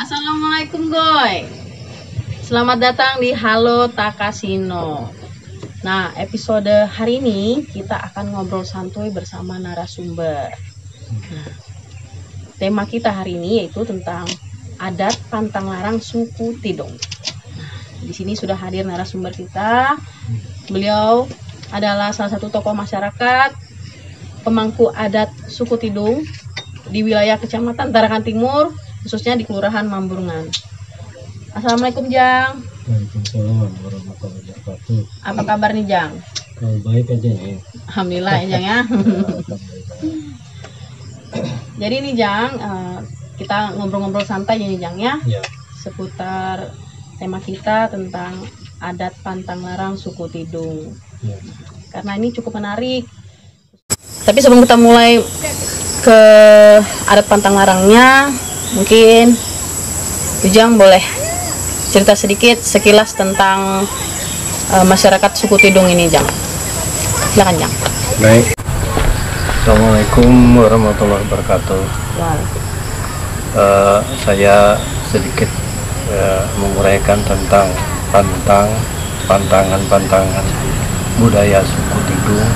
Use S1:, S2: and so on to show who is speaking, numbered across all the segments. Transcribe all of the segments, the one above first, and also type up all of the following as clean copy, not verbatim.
S1: Assalamualaikum Goy. Selamat datang di Halo Takasino. Nah, episode hari ini kita akan ngobrol santuy bersama narasumber. Nah, tema kita hari ini yaitu tentang adat pantang larang suku Tidung. Nah, di sini sudah hadir narasumber kita. Beliau adalah salah satu tokoh masyarakat, pemangku adat suku Tidung di wilayah Kecamatan Tarakan Timur, khususnya di Kelurahan Mamburungan. Assalamualaikum Jang.
S2: Waalaikumsalam warahmatullahi wabarakatuh.
S1: Apa kabar nih Jang?
S2: Baik aja nih.
S1: Alhamdulillah ya Jang ya. Jadi nih Jang, kita ngobrol-ngobrol santai nih Jang ya, seputar tema kita tentang adat pantang larang suku Tidung. Karena ini cukup menarik. Tapi sebelum kita mulai ke adat pantang larangnya, mungkin Ujang boleh cerita sedikit sekilas tentang masyarakat suku Tidung ini Jang. Silakan Jang.
S2: Baik. Assalamualaikum warahmatullahi wabarakatuh. Saya sedikit menguraikan tentang pantangan budaya suku Tidung,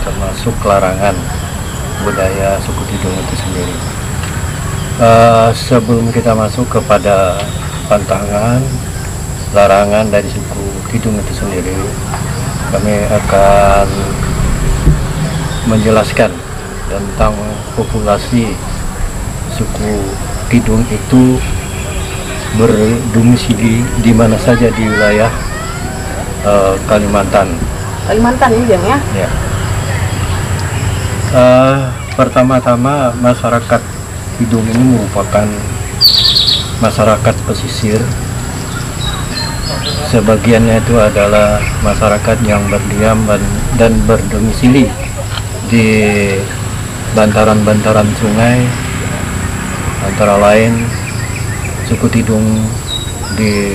S2: termasuk larangan budaya suku Tidung itu sendiri. Sebelum kita masuk kepada pantangan larangan dari suku Tidung itu sendiri, kami akan menjelaskan tentang populasi suku Tidung itu berdomisili di mana saja di wilayah Kalimantan
S1: Kalimantan ini Jang ya?
S2: Ya. Pertama-tama masyarakat Tidung ini merupakan masyarakat pesisir. Sebagiannya itu adalah masyarakat yang berdiam dan berdomisili di bantaran-bantaran sungai, antara lain suku Tidung di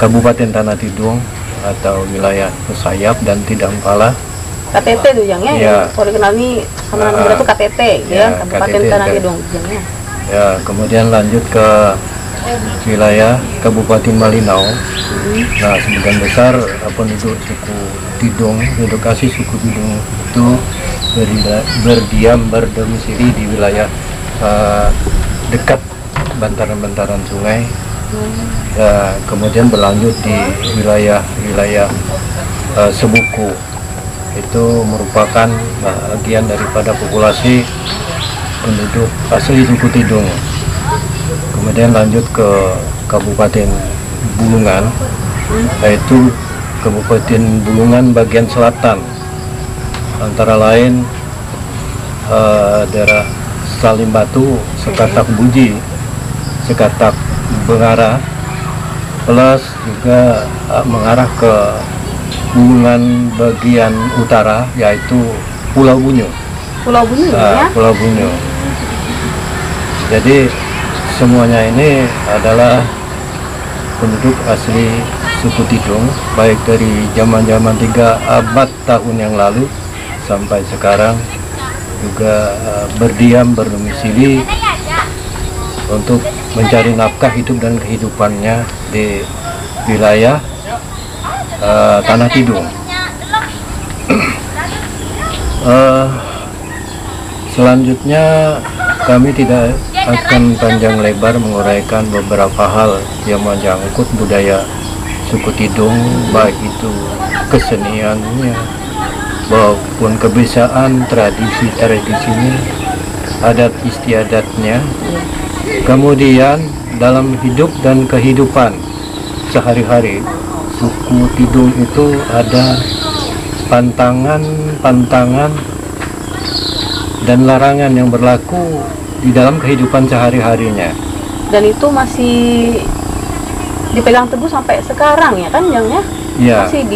S2: Kabupaten Tanah Tidung atau wilayah Pesayap dan Tidangpala.
S1: KTT tuh Jang ya? Kalau dikenal nih sama nama itu KTT ya, Kabupaten Tanah Tidung Jang ya.
S2: Ya, kemudian lanjut ke wilayah Kabupaten Malinau. Nah, sebagian besar penduduk suku Tidung, edukasi suku Tidung itu berdiam berdomisili di wilayah dekat bantaran-bantaran sungai. Kemudian berlanjut di wilayah Sebuku. Itu merupakan bagian daripada populasi penduduk asli suku Tidung. Kemudian lanjut ke Kabupaten Bulungan, yaitu Kabupaten Bulungan bagian selatan, antara lain daerah Salim Batu, Sekatak Buji, Sekatak Bengara, plus juga mengarah ke Bulungan bagian utara, yaitu Pulau Bunyu.
S1: Pulau Bunyu ya?
S2: Pulau Bunyu. Jadi semuanya ini adalah penduduk asli suku Tidung, baik dari zaman-zaman 3 abad tahun yang lalu sampai sekarang juga berdiam berdomisili untuk mencari nafkah hidup dan kehidupannya di wilayah Tanah Tidung. Selanjutnya kami tidak akan panjang lebar menguraikan beberapa hal yang menyangkut budaya suku Tidung, baik itu keseniannya maupun kebiasaan, tradisi-tradisinya, adat istiadatnya. Kemudian dalam hidup dan kehidupan sehari-hari suku Tidung itu ada pantangan dan larangan yang berlaku di dalam kehidupan sehari-harinya.
S1: Dan itu masih dipegang teguh sampai sekarang ya kan Jang ya?
S2: Ya.
S1: Masih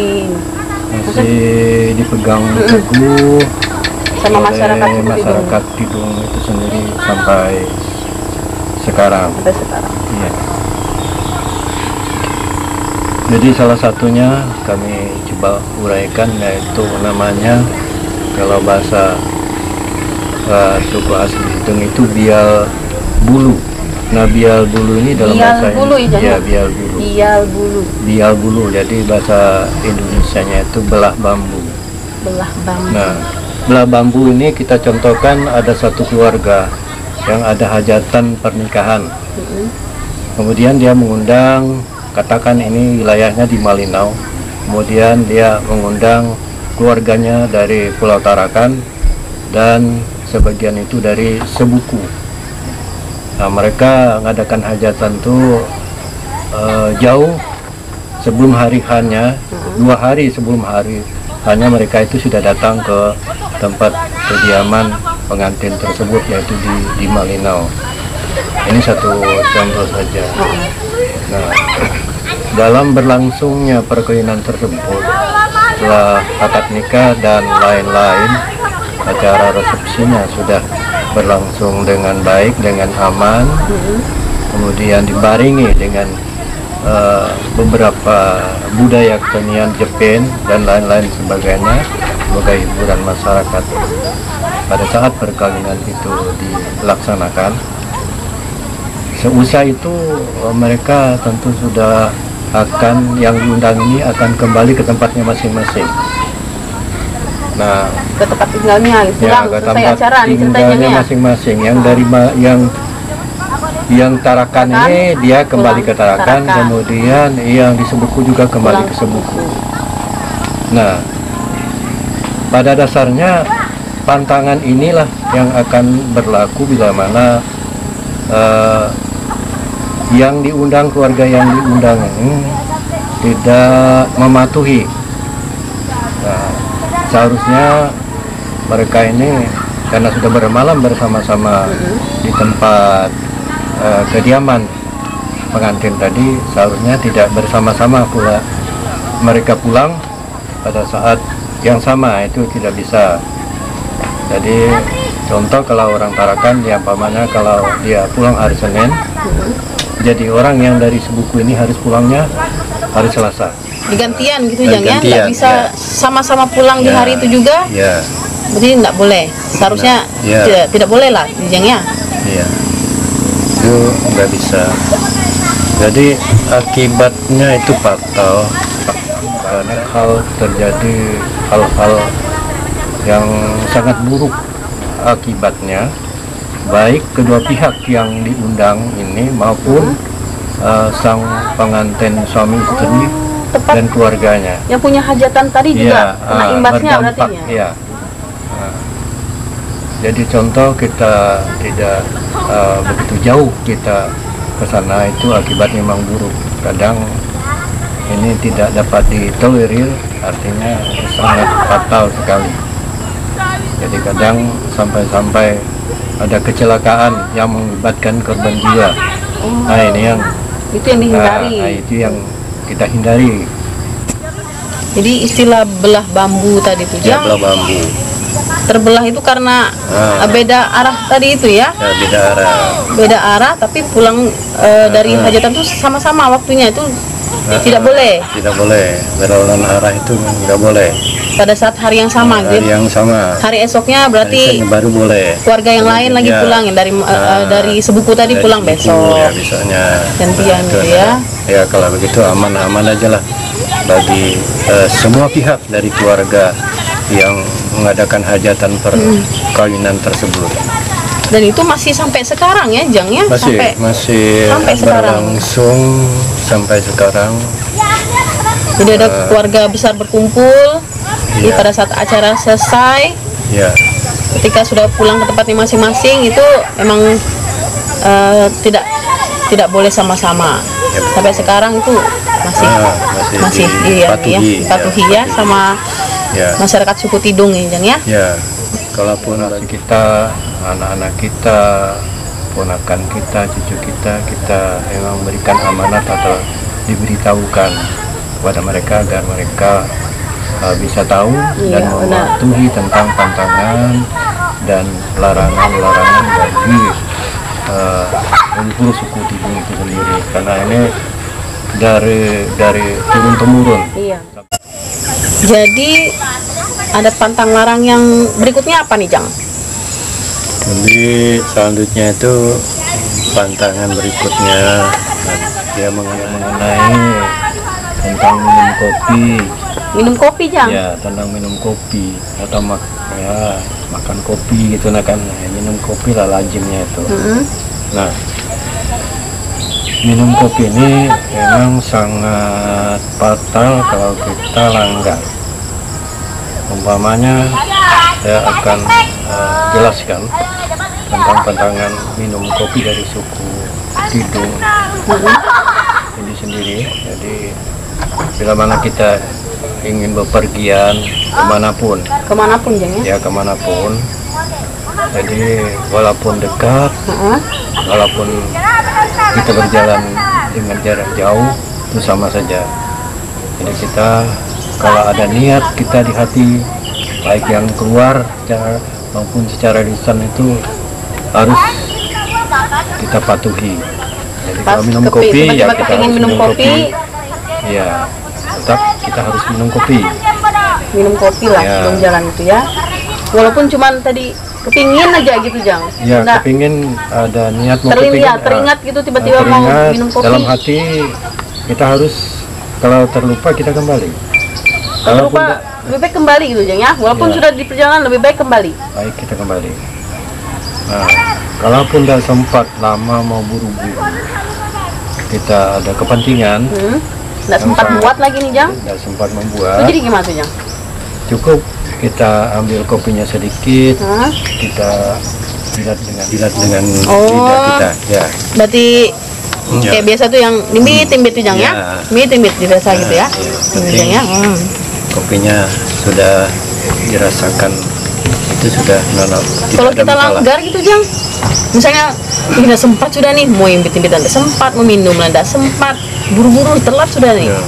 S2: dipegang teguh
S1: sama
S2: oleh masyarakat Tidung itu sendiri sampai sekarang. Iya. Jadi salah satunya kami coba uraikan, yaitu namanya, kalau bahasa suku asli Tidung itu bial bulu. Nah, bial bulu ini dalam
S1: Bial
S2: bahasa
S1: bulu,
S2: ini,
S1: ya,
S2: bial bulu.
S1: Bial bulu.
S2: Bial bulu, jadi bahasa Indonesianya itu belah bambu.
S1: Belah bambu.
S2: Nah, belah bambu ini kita contohkan ada satu keluarga yang ada hajatan pernikahan. Kemudian dia mengundang, katakan ini wilayahnya di Malinau. Kemudian dia mengundang keluarganya dari Pulau Tarakan dan sebagian itu dari Sebuku. Nah, mereka mengadakan hajatan tuh jauh sebelum hari H-nya, 2 hari sebelum hari H-nya mereka itu sudah datang ke tempat kediaman pengantin tersebut, yaitu di Malinau. Ini satu contoh saja. Nah, dalam berlangsungnya perkawinan tersebut, setelah akad nikah dan lain-lain, acara resepsinya sudah berlangsung dengan baik, dengan aman, kemudian dibaringi dengan beberapa budaya kesenian Jepang dan lain-lain sebagainya sebagai hiburan masyarakat. Pada saat perkawinan itu dilaksanakan, seusai itu mereka tentu sudah akan, yang diundang ini akan kembali ke tempatnya masing-masing. Nah,
S1: Ke tempat tinggalnya, pulang
S2: ke
S1: selesai
S2: tempat
S1: acara nih ceritanya
S2: tinggalnya
S1: ya.
S2: masing-masing. Yang dari yang Tarakan ini dia kembali ke Tarakan, kemudian yang di Sebuku juga kembali ke Sebuku. Nah, pada dasarnya pantangan inilah yang akan berlaku bila mana yang diundang, keluarga yang diundang ini tidak mematuhi. Nah, seharusnya mereka ini karena sudah bermalam bersama-sama di tempat kediaman pengantin tadi, seharusnya tidak bersama-sama pula mereka pulang pada saat yang sama, itu tidak bisa. Jadi contoh kalau orang Tarakan, ya pamannya kalau dia pulang hari Senin, jadi orang yang dari Sebuku ini harus pulangnya hari Selasa.
S1: Digantian gitu Jang ya, nggak
S2: Gantian,
S1: bisa sama-sama pulang di hari itu juga.
S2: Ya,
S1: Berarti nggak boleh. Seharusnya tidak boleh lah Jang ya.
S2: iya. Itu nggak bisa. Jadi akibatnya itu fatal. Banyak hal terjadi, hal-hal yang sangat buruk akibatnya, baik kedua pihak yang diundang ini maupun sang pengantin suami istri dan keluarganya.
S1: Yang punya hajatan tadi juga kena imbasnya berarti
S2: berdampak,
S1: ya.
S2: ya. Nah, jadi contoh kita tidak begitu jauh kita ke sana, itu akibatnya memang buruk. Kadang ini tidak dapat ditolerir, artinya sangat fatal sekali. Jadi kadang sampai-sampai ada kecelakaan yang mengakibatkan korban jiwa. Nah, ini yang
S1: Itu yang dihindari.
S2: Nah, itu yang kita hindari.
S1: Jadi istilah belah bambu tadi itu
S2: Ya,
S1: Jang,
S2: belah bambu.
S1: terbelah itu karena beda arah tadi itu ya.
S2: Ya, beda arah.
S1: Beda arah tapi pulang dari hajatan tuh sama-sama waktunya, itu tidak boleh.
S2: Tidak boleh, berlawanan arah itu nggak boleh.
S1: Pada saat hari yang sama
S2: Hari
S1: gitu.
S2: yang sama.
S1: Hari esoknya berarti
S2: Hari baru boleh.
S1: keluarga yang lain lagi
S2: Ya.
S1: pulang, yang dari Sebuku tadi
S2: Dari
S1: pulang
S2: Sebuku,
S1: besok.
S2: ya, bisanya.
S1: Gantian
S2: Nah,
S1: gitu
S2: itu,
S1: ya.
S2: Ya, kalau begitu aman-aman aja lah bagi semua pihak dari keluarga yang mengadakan hajatan perkawinan tersebut.
S1: Dan itu masih sampai sekarang ya Jang ya?
S2: Masih
S1: sampai sekarang.
S2: berlangsung sampai sekarang.
S1: Jadi ada keluarga besar berkumpul. Jadi
S2: Iya.
S1: pada saat acara selesai,
S2: Ya,
S1: ketika sudah pulang ke tempatnya masing-masing, itu memang tidak boleh sama-sama.
S2: Ya, betul.
S1: Sampai sekarang itu masih dipatuhi ya sama
S2: ya.
S1: masyarakat suku Tidung ya Jang ya.
S2: Ya, kalaupun kita, anak-anak kita, ponakan kita, cucu kita memang memberikan amanat atau diberitahukan kepada mereka agar mereka bisa tahu dan mematuhi tentang pantangan dan larangan-larangan bagi leluhur suku Tidung itu sendiri, karena ini dari turun temurun.
S1: Iya. Jadi ada pantang larang yang berikutnya apa nih Jang?
S2: Jadi selanjutnya itu pantangan berikutnya dia mengenai tentang minum kopi.
S1: Minum kopi, Jang?
S2: Ya, tentang minum kopi atau makan kopi gitu nah kan. Minum kopi lah lazimnya itu. Nah, minum kopi ini memang sangat fatal kalau kita langgar. Umpamanya saya akan jelaskan tentang pantangan minum kopi dari suku Tidung ini sendiri. Jadi bila mana kita ingin bepergian kemanapun,
S1: Jang, ya?
S2: Ya kemanapun. Jadi walaupun dekat, walaupun kita berjalan dengan jarak jauh, itu sama saja. Jadi kita kalau ada niat kita di hati, baik yang keluar maupun secara lisan itu harus kita patuhi. Jadi kalau minum kopi ya kita harus minum kopi. Ya, tetap kita harus minum kopi.
S1: Minum kopi lah
S2: Ya.
S1: sebelum jalan itu ya. Walaupun cuman tadi kepingin aja gitu, Jang.
S2: Ya,
S1: Nggak
S2: kepingin ada niat mau kepingin,
S1: teringat gitu tiba-tiba mau
S2: teringat
S1: minum kopi.
S2: dalam hati kita harus, kalau terlupa kita kembali.
S1: Kalau lupa lebih baik kembali gitu, Jang, ya. Walaupun
S2: Ya.
S1: sudah di perjalanan lebih baik kembali.
S2: Baik, kita kembali. Nah, kalaupun tidak sempat lama mau buru-buru, kita ada kepentingan,
S1: Nggak sempat buat lagi nih, Jang.
S2: tidak sempat
S1: Itu
S2: membuat,
S1: jadi gimana tuh, Jang?
S2: cukup kita ambil kopinya sedikit,
S1: Hah?
S2: kita jilat dengan
S1: Oh.
S2: lidah kita. Ya,
S1: Berarti
S2: Ya.
S1: kayak biasa tuh yang timbit tuh, Jang, ya?
S2: Ya.
S1: Timbit biasa gitu ya.
S2: Iya.
S1: Jang, ya.
S2: kopinya sudah dirasakan, itu sudah
S1: Kalau kita langgar gitu, Jang, misalnya tidak sempat sudah nih mau imbit-imbitan, tidak sempat mau minum, tidak sempat, buru-buru telat sudah nih,
S2: Ya.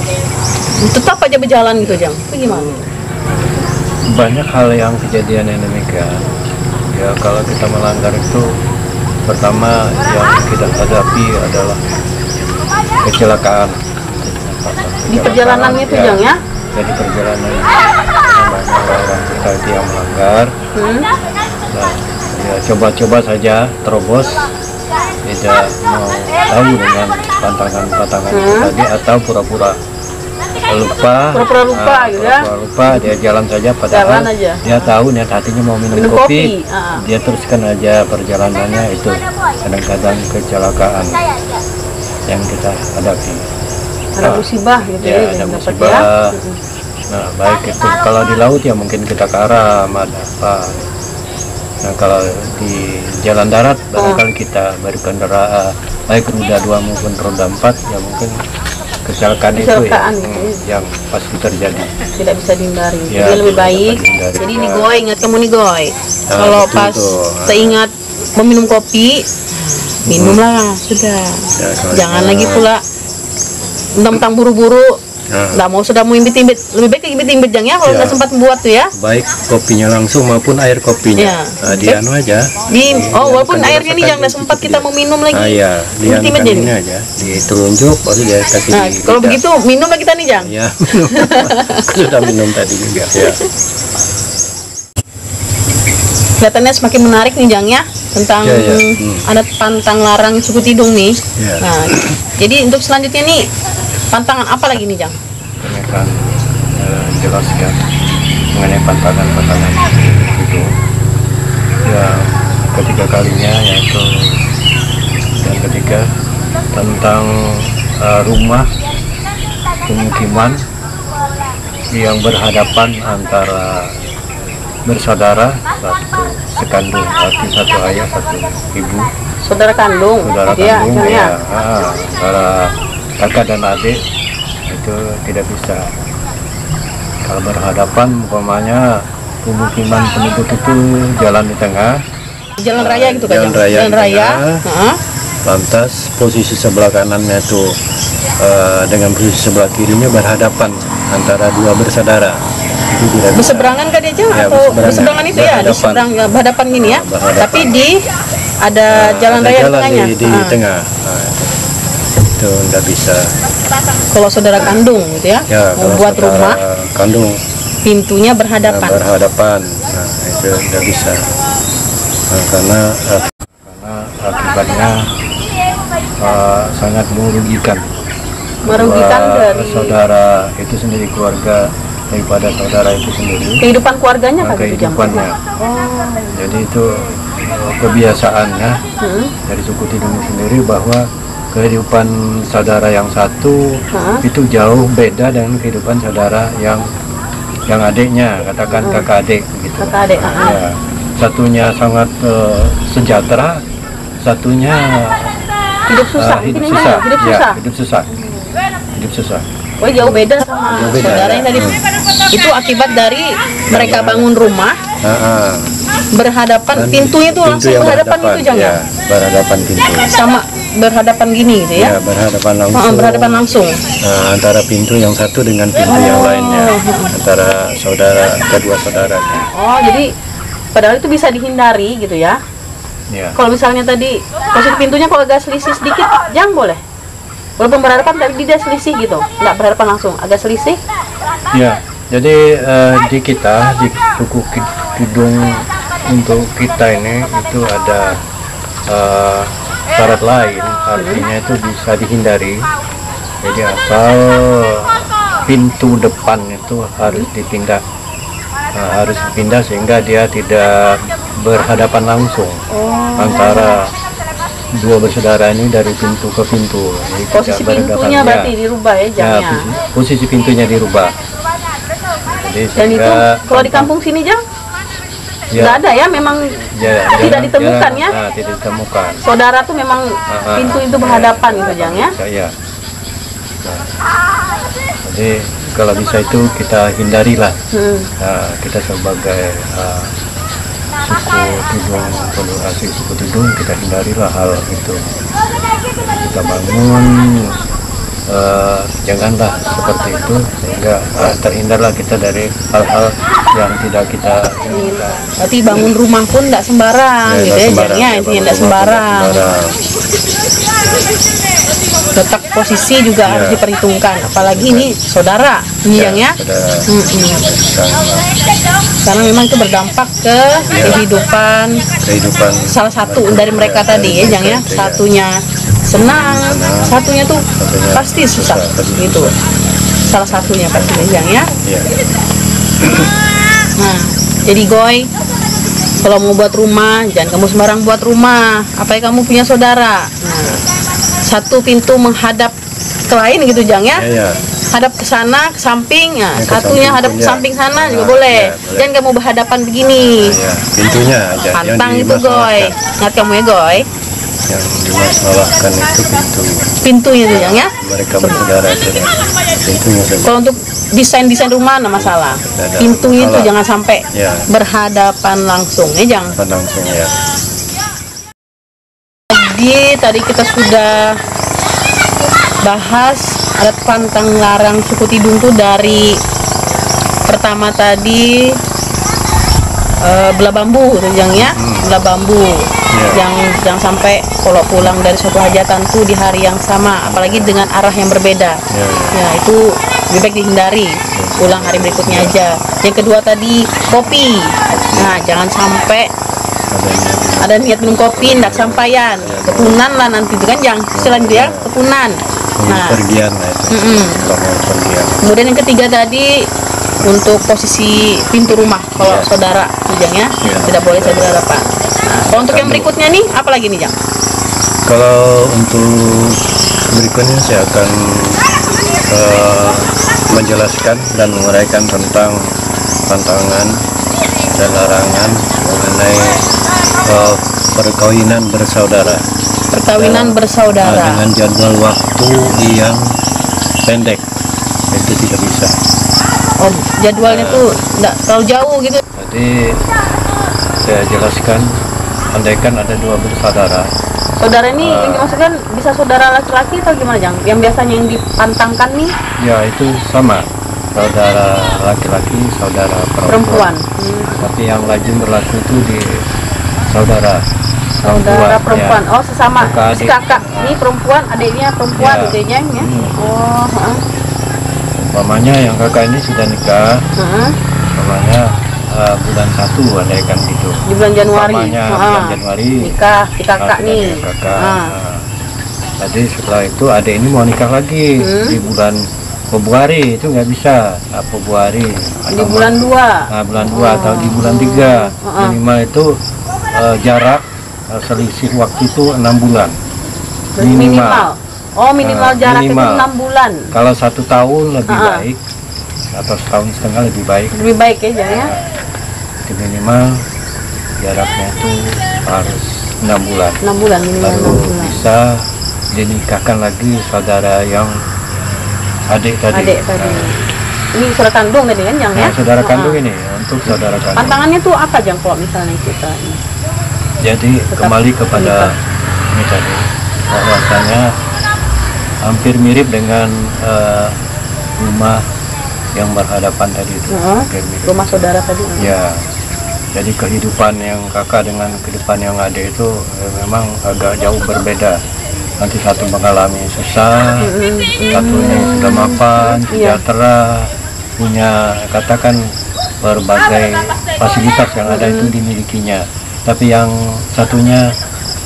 S1: tetap aja berjalan gitu, Jang. Itu gimana?
S2: Banyak hal yang kejadian yang demikian. Ya, kalau kita melanggar itu, pertama yang kita hadapi adalah kecelakaan.
S1: Di perjalanannya tuh, Jang, ya?
S2: Jadi perjalanan banyak orang kita yang melanggar. Nah, ya coba-coba saja terobos, tidak mau tahu dengan pantangan-pantangan itu tadi, atau pura-pura lupa.
S1: Pura-pura lupa gitu ya?
S2: Pura-pura lupa, dia jalan saja padahal
S1: Jalan aja.
S2: dia tahu niat hatinya mau minum
S1: Minum
S2: kopi.
S1: kopi, ah.
S2: Dia teruskan aja perjalanannya. Itu kadang-kadang kecelakaan yang kita hadapi.
S1: Ada musibah gitu
S2: Ya,
S1: ya,
S2: ada
S1: yang dapat
S2: musibah.
S1: ya.
S2: Nah, baik itu kalau di laut ya mungkin kita karam, ada apa. Nah, kalau di jalan darat barangkali kita berkendara baik roda 2 maupun roda 4, ya mungkin kecelakaan itu
S1: Kecelakaan
S2: ya,
S1: gitu.
S2: yang pasti terjadi.
S1: Tidak bisa dihindari.
S2: Ya,
S1: Jadi lebih
S2: tidak
S1: baik.
S2: dapat dihindari.
S1: Jadi
S2: Ya.
S1: nih Goy, ingat kamu nih Goy.
S2: Nah,
S1: Kalau
S2: betul
S1: pas
S2: tuh.
S1: teringat meminum kopi, minumlah sudah.
S2: Ya, kalau
S1: Jangan
S2: kita-
S1: lagi pula mentang-mentang buru-buru.
S2: Nah,
S1: Sudah mau imbit-imbit, lebih baik imbit-imbit, Jang, ya, kalau
S2: Ya.
S1: nggak sempat buat tuh ya.
S2: baik kopinya langsung maupun air kopinya.
S1: Ya.
S2: Nah, di anu aja.
S1: Walaupun
S2: Diangkat,
S1: airnya nih Jang nggak
S2: dirasakan
S1: sempat
S2: gitu
S1: kita
S2: dia.
S1: mau minum lagi.
S2: Ya,
S1: Imbit-imbit
S2: diangkat
S1: jadi.
S2: ini aja, ditelunjuk baru dia kasih
S1: Nah,
S2: di
S1: kalau
S2: lidah.
S1: begitu minum lah kita nih, Jang.
S2: Ya, minum. Aku sudah minum tadi juga. Ya.
S1: Kelihatannya semakin menarik nih, Jang, ya, tentang
S2: Ya, ya.
S1: adat pantang larang suku Tidung nih.
S2: Ya.
S1: Nah, jadi untuk selanjutnya nih pantangan apa lagi nih, Jang?
S2: Kami akan jelaskan mengenai pantangan-pantangan itu. Ya, ketiga kalinya yaitu yang ketiga tentang rumah pemukiman yang berhadapan antara bersaudara, satu sekandung, arti satu ayah satu ibu,
S1: Saudara kandung.
S2: saudara
S1: Iya,
S2: kandung
S1: Jang,
S2: ya, antara kakak dan adik itu tidak bisa. Kalau berhadapan umpamanya pemukiman penduduk itu jalan di tengah,
S1: Jalan raya gitu kan,
S2: jalan
S1: Jang?
S2: raya
S1: Jalan
S2: di
S1: raya.
S2: tengah.
S1: Heeh.
S2: lantas posisi sebelah kanannya itu dengan posisi sebelah kirinya berhadapan antara dua bersaudara. Itu tidak bisa.
S1: Berseberangan kan dia, Jang?
S2: Ya,
S1: Atau
S2: berseberangan.
S1: berseberangan itu ya, di
S2: Berhadapan.
S1: seberang ya, berhadapan gini ya.
S2: Berhadapan.
S1: Tapi di ada jalan
S2: Ada
S1: raya di
S2: jalan
S1: tengahnya.
S2: di
S1: Ah.
S2: tengah. Nah, itu nggak bisa.
S1: Kalau saudara kandung gitu ya,
S2: Ya,
S1: mau
S2: kalau
S1: buat
S2: saudara
S1: rumah,
S2: kandung
S1: pintunya berhadapan.
S2: berhadapan, nah itu nggak bisa. Nah, karena akibatnya sangat merugikan
S1: dari
S2: saudara itu sendiri, keluarga daripada saudara itu sendiri,
S1: kehidupan keluarganya kan
S2: kehidupannya. Jadi itu kebiasaannya dari suku Tidung sendiri, bahwa kehidupan saudara yang satu itu jauh beda dengan kehidupan saudara yang adiknya, katakan kakak adik gitu.
S1: Kakak adik.
S2: Ya, satunya sangat sejahtera, satunya
S1: hidup susah.
S2: Hidup susah.
S1: Oh, jauh beda sama saudaranya tadi. Itu akibat dari mereka bangun rumah berhadapan, pintunya tuh langsung berhadapan itu, jangan?
S2: Ya, berhadapan pintu.
S1: Sama berhadapan gini gitu ya?
S2: Ya, berhadapan langsung.
S1: Berhadapan langsung.
S2: Antara pintu yang satu dengan pintu yang lainnya, antara kedua saudara.
S1: Oh, jadi padahal itu bisa dihindari gitu ya?
S2: Ya.
S1: Kalau misalnya tadi posisi pintunya kalau agak selisih sedikit, jangan boleh. Walaupun berhadapan tapi dia selisih gitu, nggak berhadapan langsung, agak selisih.
S2: Ya, jadi di suku Tidung, untuk kita ini itu ada syarat lain, artinya itu bisa dihindari. Jadi asal pintu depan itu harus dipindah, sehingga dia tidak berhadapan langsung antara dua bersaudara ini dari pintu ke pintu. Jadi
S1: posisi pintunya berarti dirubah ya jamnya.
S2: Posisi pintunya dirubah. Jadi
S1: dan itu kalau di kampung sini Jang nggak ada ya, memang tidak ditemukan ya.
S2: Tidak ditemukan.
S1: Saudara tuh memang pintu itu berhadapan gitu Jang ya.
S2: Ya. Jadi kalau bisa itu kita hindarilah. Kita sebagai suku Tidung, asli suku Tidung, kita hindarilah hal itu. Kita bangun, janganlah seperti itu, sehingga terhindarlah kita dari hal-hal yang tidak kita inginkan.
S1: Berarti bangun rumah pun tidak sembarang gitu ya, Jangnya, intinya tidak sembarang. Letak posisi juga harus diperhitungkan, apalagi ini saudara, Jangnya. Karena memang itu berdampak ke kehidupan salah satu dari mereka tadi ya, Jang ya. Satunya senang, satunya tuh pasti susah gitu. Salah satunya pasti Jang ya. Nah, jadi Goy, kalau mau buat rumah, jangan kamu sembarang buat rumah. Apalagi kamu punya saudara. Nah, satu pintu menghadap ke lain gitu Jang ya. Hadap ke sana, ke samping, satunya hadap ke samping sana juga boleh. Jangan kamu berhadapan begini.
S2: Pintunya aja.
S1: Pantang itu Goy. Ingat kamu ya Goy.
S2: Yang dimasalahkan itu
S1: pintunya tuh Jang ya.
S2: Mereka bersaudara itu pintunya.
S1: Kalau untuk desain rumah nggak masalah. Pintunya itu jangan sampai berhadapan langsung ya Jang.
S2: Langsung ya.
S1: Jadi tadi kita sudah bahas adat pantang larang suku Tidung tuh dari pertama tadi belah bambu tuh Jang ya, belah bambu yang sampai kalau pulang dari suatu hajatan tuh di hari yang sama, apalagi dengan arah yang berbeda. Ya itu lebih baik dihindari, pulang hari berikutnya aja. Yang kedua tadi kopi, nah jangan sampai ada niat minum kopi ndak sampaian, kepunan lah nanti itu kan Jang, selanjutnya kepunan. Nah,
S2: pergian lah itu.
S1: Kemudian yang ketiga tadi untuk posisi pintu rumah, kalau saudara Jang ya, tidak boleh saya berhadapan. Nah, kalau untuk yang berikutnya nih, apa lagi nih Jang?
S2: Kalau untuk berikutnya saya akan menjelaskan dan menguraikan tentang pantangan dan larangan mengenai perkawinan bersaudara.
S1: Perkawinan bersaudara
S2: dengan jadwal waktu yang pendek itu tidak bisa.
S1: Oh, jadwalnya tuh enggak terlalu jauh gitu.
S2: Jadi saya jelaskan, andaikan ada dua bersaudara.
S1: Saudara ini yang dimaksudkan bisa saudara laki-laki atau gimana Jang? Yang biasanya yang dipantangkan nih? Ya
S2: itu sama, saudara laki-laki, saudara perempuan. Tapi yang lazim berlaku itu di saudara
S1: perempuan.
S2: Ya.
S1: Oh, sesama kakak. Ini perempuan, adiknya perempuan, adiknya ya.
S2: Umpamanya yang kakak ini sudah nikah, umpamanya bulan 1 ada kan gitu.
S1: Di bulan Januari.
S2: Umpamanya bulan Januari
S1: nikah di kakak nih.
S2: Kakak. Jadi setelah itu adik ini mau nikah lagi di bulan Februari, itu nggak bisa. Februari.
S1: Di bulan 2.
S2: Nah, bulan 2 atau di bulan 3. Minimal itu jarak selisih waktu itu 6 bulan. Minimal.
S1: Oh, minimal jarak itu 6 bulan.
S2: Kalau 1 tahun lebih baik, atau setahun setengah lebih baik.
S1: Lebih baik ya, Jang ya.
S2: Itu minimal jaraknya itu harus 6 bulan.
S1: 6 bulan minimal.
S2: Baru
S1: 6 bulan.
S2: bisa dinikahkan lagi saudara yang adik tadi.
S1: Ini saudara kandung tadi kan, Jang ya?
S2: Saudara kandung ini, untuk saudara kandung.
S1: Pantangannya tuh apa, Jang, kalau misalnya kita ini?
S2: Jadi kembali kepada ini tadi, bahwasanya hampir mirip dengan rumah yang berhadapan tadi itu.
S1: Rumah saudara tadi.
S2: Ya. Jadi kehidupan yang kakak dengan kehidupan yang adik itu memang agak jauh berbeda. Nanti satu mengalami susah, satunya sudah mapan, sejahtera, punya katakan berbagai fasilitas yang ada itu dimilikinya. Tapi yang satunya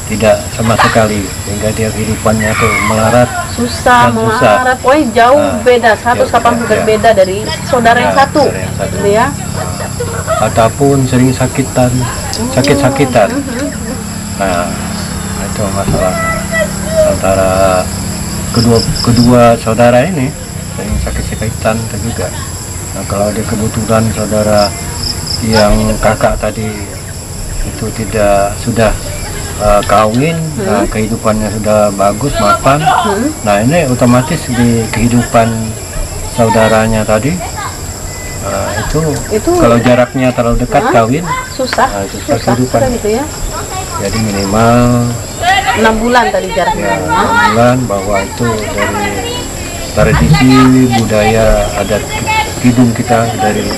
S2: tidak sama sekali, sehingga dia kehidupannya tuh melarat,
S1: susah. Pokoknya jauh beda, 180 berbeda dari saudara yang satu, gitu ya.
S2: Ataupun sering sakit-sakitan. Nah, itu masalah antara kedua saudara ini, sering sakit-sakitan juga. Nah, kalau ada kebetulan saudara yang kakak tadi itu sudah kawin, nah, kehidupannya sudah bagus, mapan. Nah, ini otomatis di kehidupan saudaranya tadi itu kalau jaraknya terlalu dekat kawin
S1: susah
S2: kehidupan
S1: gitu ya.
S2: Jadi minimal
S1: 6 bulan tadi jaraknya.
S2: 6 bulan, bahwa itu dari tradisi budaya adat hidung kita dari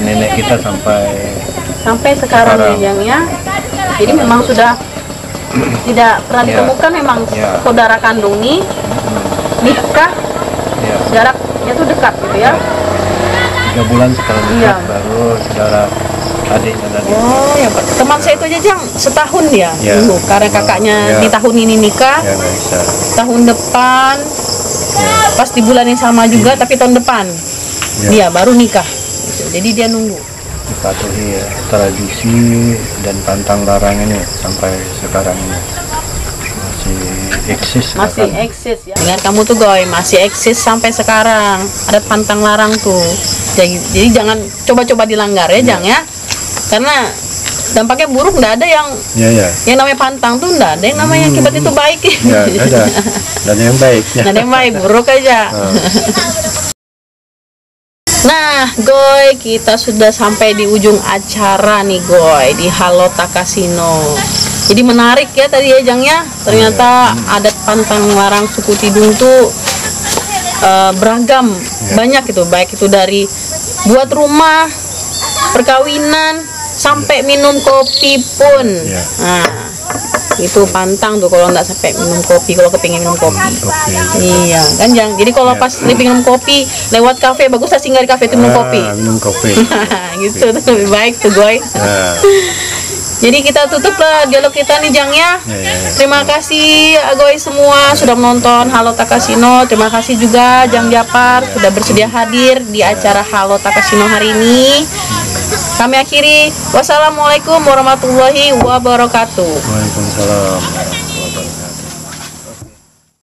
S2: nenek kita sampai sekarang ya. Jadi memang sudah tidak pernah ditemukan memang saudara kandung nih nikah jaraknya tuh dekat gitu ya. 3 bulan sekali nikah baru saudara adiknya tadi.
S1: Oh ya, teman saya itu aja, Jang, setahun ya dulu, karena kakaknya di tahun ini nikah, tahun depan pas di bulan yang sama juga, tapi tahun depan dia baru nikah gitu. Jadi dia nunggu.
S2: Dipatuhi tradisi dan pantang larang ini sampai sekarang ini masih eksis
S1: ya. Dengar kamu tuh, Goy, masih eksis sampai sekarang. Ada pantang larang tuh. Jadi jangan coba-coba dilanggar ya, Jang ya. Karena dampaknya buruk, nggak ada yang yang namanya pantang tuh, nggak ada yang namanya akibat itu baik.
S2: Ada yang baik.
S1: Nggak ada yang baik, buruk aja. Nah, Goy, kita sudah sampai di ujung acara nih, Goy, di Halo Takasino. Jadi menarik ya tadi ya, Jang ya. Ternyata adat pantang larang suku Tidung tuh beragam, banyak itu, baik itu dari buat rumah, perkawinan, sampai minum kopi pun. Nah, itu pantang tuh kalau nggak sampai minum kopi, kalau kepingin minum kopi. Iya kan, Jang. Jadi kalau pas minum kopi lewat kafe, bagus lah singgah di kafe itu minum kopi.
S2: Minum kopi.
S1: Gitu tuh lebih baik tuh, Goy. Jadi kita tutup lah dialog kita nih, Jang ya. Terima kasih Goy semua sudah menonton Halo Takasino. Terima kasih juga Jang Japar sudah bersedia hadir di acara Halo Takasino hari ini. Kami akhiri, wassalamualaikum warahmatullahi wabarakatuh.
S2: Waalaikumsalam.